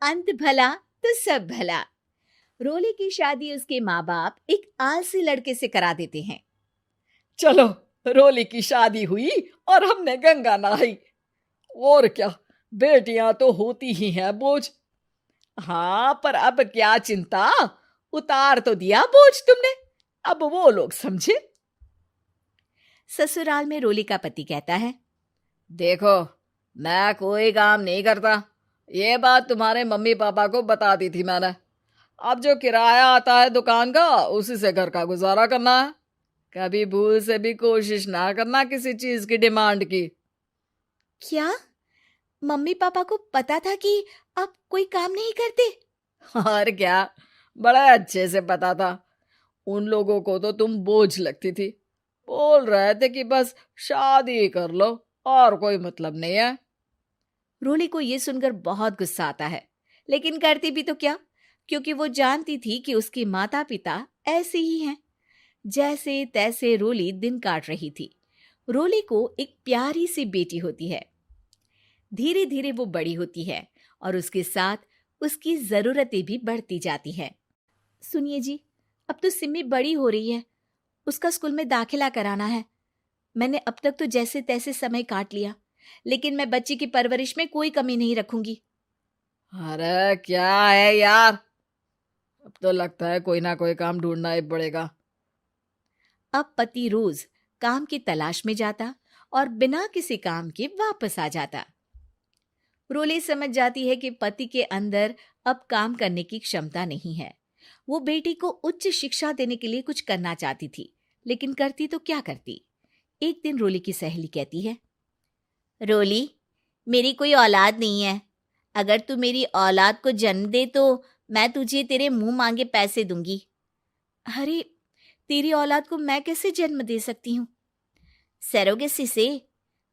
अंत भला तो सब भला। रोली की शादी उसके माँ बाप एक आलसी लड़के से करा देते हैं। चलो, रोली की शादी हुई और हमने गंगा नहाई। और क्या, बेटियां तो होती ही हैं बोझ। हाँ, पर अब क्या चिंता, उतार तो दिया बोझ तुमने, अब वो लोग समझे। ससुराल में रोली का पति कहता है, देखो, मैं कोई काम नहीं करता, ये बात तुम्हारे मम्मी पापा को बता दी थी मैंने। अब जो किराया आता है दुकान का, उसी से घर का गुजारा करना है। कभी भूल से भी कोशिश ना करना किसी चीज की डिमांड की। क्या मम्मी पापा को पता था कि आप कोई काम नहीं करते? और क्या, बड़ा अच्छे से पता था। उन लोगों को तो तुम बोझ लगती थी, बोल रहे थे कि बस शादी कर लो और कोई मतलब नहीं है। रोली को यह सुनकर बहुत गुस्सा आता है, लेकिन करती भी तो क्या, क्योंकि वो जानती थी कि उसके माता पिता ऐसे ही हैं। जैसे तैसे रोली दिन काट रही थी। रोली को एक प्यारी सी बेटी होती है। धीरे धीरे वो बड़ी होती है और उसके साथ उसकी जरूरतें भी बढ़ती जाती हैं। सुनिए जी, अब तो सिमी बड़ी हो रही है, उसका स्कूल में दाखिला कराना है। मैंने अब तक तो जैसे तैसे समय काट लिया, लेकिन मैं बच्ची की परवरिश में कोई कमी नहीं रखूंगी। अरे क्या है यार, अब तो लगता है कोई ना कोई काम ढूंढना ही पड़ेगा। अब पति रोज काम की तलाश में जाता और बिना किसी काम के वापस आ जाता। रोली समझ जाती है कि पति के अंदर अब काम करने की क्षमता नहीं है। वो बेटी को उच्च शिक्षा देने के लिए कुछ करना चाहती थी, लेकिन करती तो क्या करती। एक दिन रोली की सहेली कहती है, रोली, मेरी कोई औलाद नहीं है। अगर तू मेरी औलाद को जन्म दे तो मैं तुझे तेरे मुंह मांगे पैसे दूंगी। अरे, तेरी औलाद को मैं कैसे जन्म दे सकती हूँ? सरोगेसी से।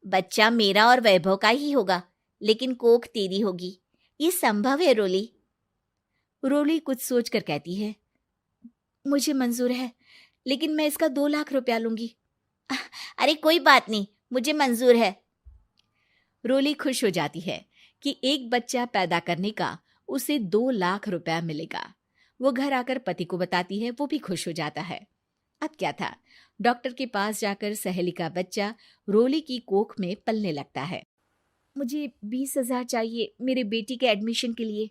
बच्चा मेरा और वैभव का ही होगा, लेकिन कोख तेरी होगी। ये संभव है रोली। रोली कुछ सोचकर कहती है, मुझे मंजूर है, लेकिन मैं इसका 2 लाख रुपया लूंगी। अरे कोई बात नहीं, मुझे मंजूर है। रोली खुश हो जाती है कि एक बच्चा पैदा करने का उसे 2 लाख रुपया मिलेगा। वो घर आकर पति को बताती है, वो भी खुश हो जाता है। अब क्या था, डॉक्टर के पास जाकर सहेली का बच्चा रोली की कोख में पलने लगता है। मुझे 20,000 चाहिए मेरे बेटी के एडमिशन के लिए।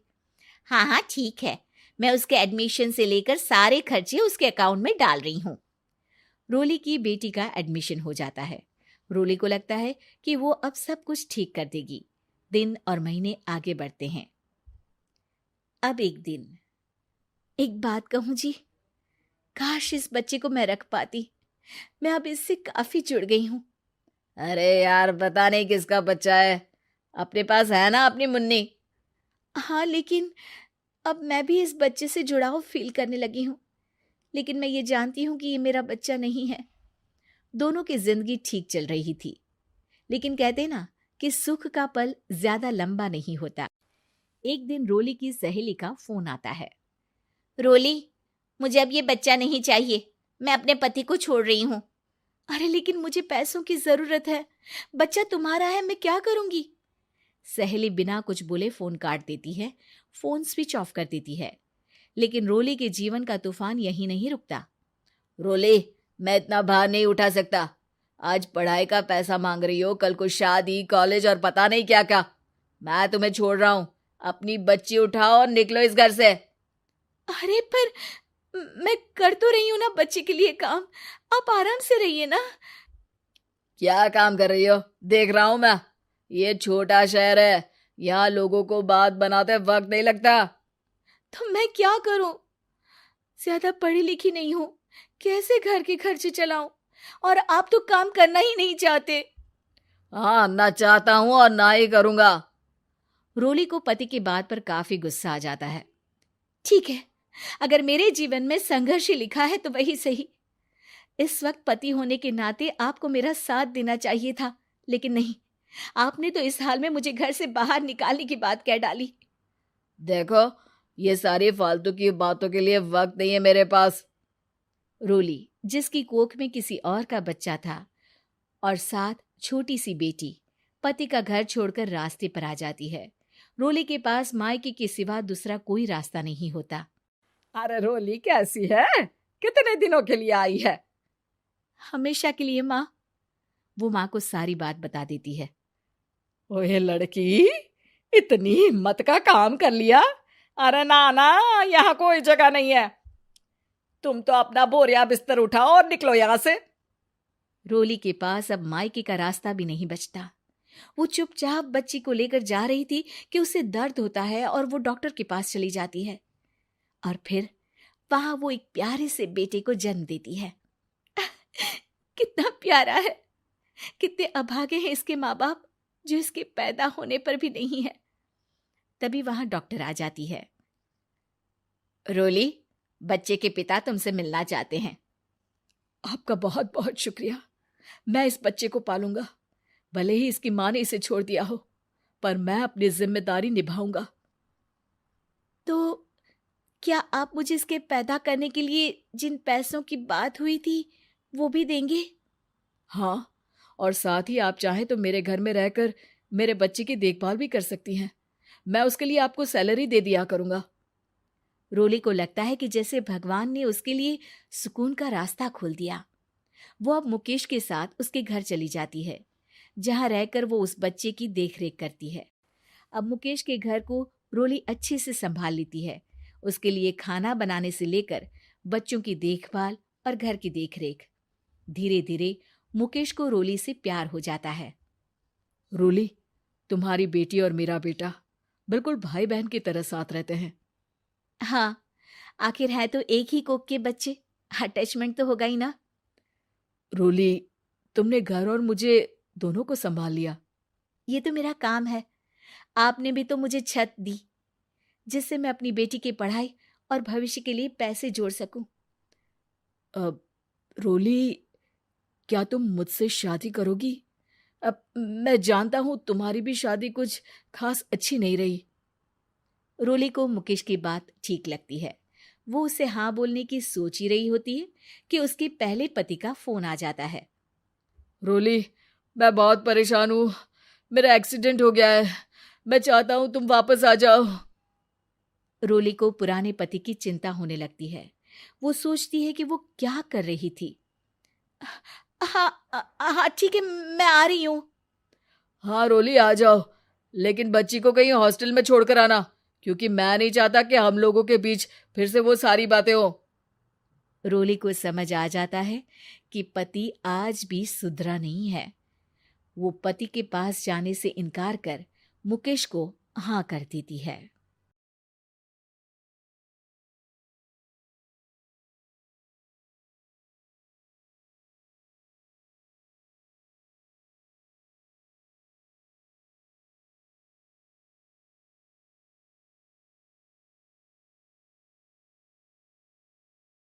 हाँ हाँ ठीक है, मैं उसके एडमिशन से लेकर सारे खर्चे उसके अकाउंट में डाल रही हूँ। रोली की बेटी का एडमिशन हो जाता है। रोली को लगता है कि वो अब सब कुछ ठीक कर देगी। दिन और महीने आगे बढ़ते हैं। अब एक दिन, एक बात कहूँ जी, काश इस बच्चे को मैं रख पाती। मैं अब इससे काफी जुड़ गई हूँ। अरे यार, पता नहीं किसका बच्चा है, अपने पास है ना अपनी मुन्नी। हाँ, लेकिन अब मैं भी इस बच्चे से जुड़ाव फील करने लगी हूँ। लेकिन मैं ये जानती हूँ कि ये मेरा बच्चा नहीं है। दोनों की जिंदगी ठीक चल रही थी, लेकिन कहते ना कि सुख का पल ज्यादा लंबा नहीं होता। एक दिन रोली की सहेली का फोन आता है। रोली, मुझे अब ये बच्चा नहीं चाहिए, मैं अपने पति को छोड़ रही हूँ। अरे लेकिन मुझे पैसों की जरूरत है, बच्चा तुम्हारा है, मैं क्या करूंगी? सहेली बिना कुछ बोले फोन काट देती है, फोन स्विच ऑफ कर देती है। लेकिन रोली के जीवन का तूफान यहीं नहीं रुकता। रोली, मैं इतना भार नहीं उठा सकता। आज पढ़ाई का पैसा मांग रही हो, कल को शादी, कॉलेज और पता नहीं क्या क्या। मैं तुम्हें छोड़ रहा हूँ, अपनी बच्ची उठाओ और निकलो इस घर से। अरे पर मैं कर तो रही हूं ना बच्चे के लिए काम, आप आराम से रहिए ना। क्या काम कर रही हो, देख रहा हूं मैं। ये छोटा शहर है, यहाँ लोगों को बात बनाते वक्त नहीं लगता। तो मैं क्या करूं? ज्यादा पढ़ी लिखी नहीं हूं, कैसे घर के खर्चे चलाऊं? और आप तो काम करना ही नहीं चाहते। हाँ, ना चाहता हूं और ना ही करूंगा। रोली को पति की बात पर काफी गुस्सा आ जाता है। ठीक है, अगर मेरे जीवन में संघर्ष ही लिखा है तो वही सही। इस वक्त पति होने के नाते आपको मेरा साथ देना चाहिए था, लेकिन नहीं, आपने तो इस हाल में मुझे घर से बाहर निकालने की बात कह डाली। देखो, ये सारी फालतू की बातों के लिए वक्त नहीं है मेरे पास। रोली, जिसकी कोख में किसी और का बच्चा था और साथ छोटी सी बेटी, पति का घर छोड़कर रास्ते पर आ जाती है। रोली के पास मायके के सिवा दूसरा कोई रास्ता नहीं होता। अरे रोली कैसी है? कितने दिनों के लिए आई है? हमेशा के लिए माँ। वो माँ को सारी बात बता देती है। ओए लड़की, इतनी हिम्मत का काम कर लिया। अरे ना ना, यहाँ कोई जगह नहीं है। तुम तो अपना बोरिया बिस्तर उठाओ और निकलो यहाँ से। रोली के पास अब मायके का रास्ता भी नहीं बचता। वो चुपचाप बच्ची को लेकर जा रही थी कि उसे दर्द होता है और वो डॉक्टर के पास चली जाती है और फिर वहां वो एक प्यारे से बेटे को जन्म देती है। कितना प्यारा है, कितने अभागे हैं इसके माँ बाप जो इसके पैदा होने पर भी नहीं है। तभी वहां डॉक्टर आ जाती है। रोली, बच्चे के पिता तुमसे मिलना चाहते हैं। आपका बहुत बहुत शुक्रिया। मैं इस बच्चे को पालूंगा, भले ही इसकी माँ ने इसे छोड़ दिया हो, पर मैं अपनी जिम्मेदारी निभाऊंगा। तो क्या आप मुझे इसके पैदा करने के लिए जिन पैसों की बात हुई थी वो भी देंगे? हाँ, और साथ ही आप चाहें तो मेरे घर में रहकर मेरे बच्चे की देखभाल भी कर सकती हैं। मैं उसके लिए आपको सैलरी दे दिया करूंगा। रोली को लगता है कि जैसे भगवान ने उसके लिए सुकून का रास्ता खोल दिया। वो अब मुकेश के साथ उसके घर चली जाती है, जहां रहकर वो उस बच्चे की देखरेख करती है। अब मुकेश के घर को रोली अच्छे से संभाल लेती है। उसके लिए खाना बनाने से लेकर बच्चों की देखभाल और घर की देखरेख। धीरे धीरे मुकेश को रोली से प्यार हो जाता है। रोली, तुम्हारी बेटी और मेरा बेटा बिल्कुल भाई बहन की तरह साथ रहते हैं। हाँ, आखिर है तो एक ही कोख के बच्चे, अटैचमेंट तो होगा ही ना। रोली, तुमने घर और मुझे दोनों को संभाल लिया। ये तो मेरा काम है। आपने भी तो मुझे छत दी जिससे मैं अपनी बेटी की पढ़ाई और भविष्य के लिए पैसे जोड़ सकूं। अब रोली, क्या तुम मुझसे शादी करोगी? अब मैं जानता हूं तुम्हारी भी शादी कुछ खास अच्छी नहीं रही। रोली को मुकेश की बात ठीक लगती है। वो उसे हाँ बोलने की सोच ही रही होती है कि उसके पहले पति का फोन आ जाता है। रोली, मैं बहुत परेशान हूँ। मेरा एक्सीडेंट हो गया है। मैं चाहता हूँ तुम वापस आ जाओ। रोली को पुराने पति की चिंता होने लगती है। वो सोचती है कि वो क्या कर रही थी। हाँ हाँ ठीक है, मैं आ रही हूँ। हाँ रोली, आ जाओ, लेकिन बच्ची को कहीं हॉस्टल में छोड़कर आना, क्योंकि मैं नहीं चाहता कि हम लोगों के बीच फिर से वो सारी बातें हो। रोली को समझ आ जाता है कि पति आज भी सुधरा नहीं है। वो पति के पास जाने से इनकार कर मुकेश को हाँ कर देती है।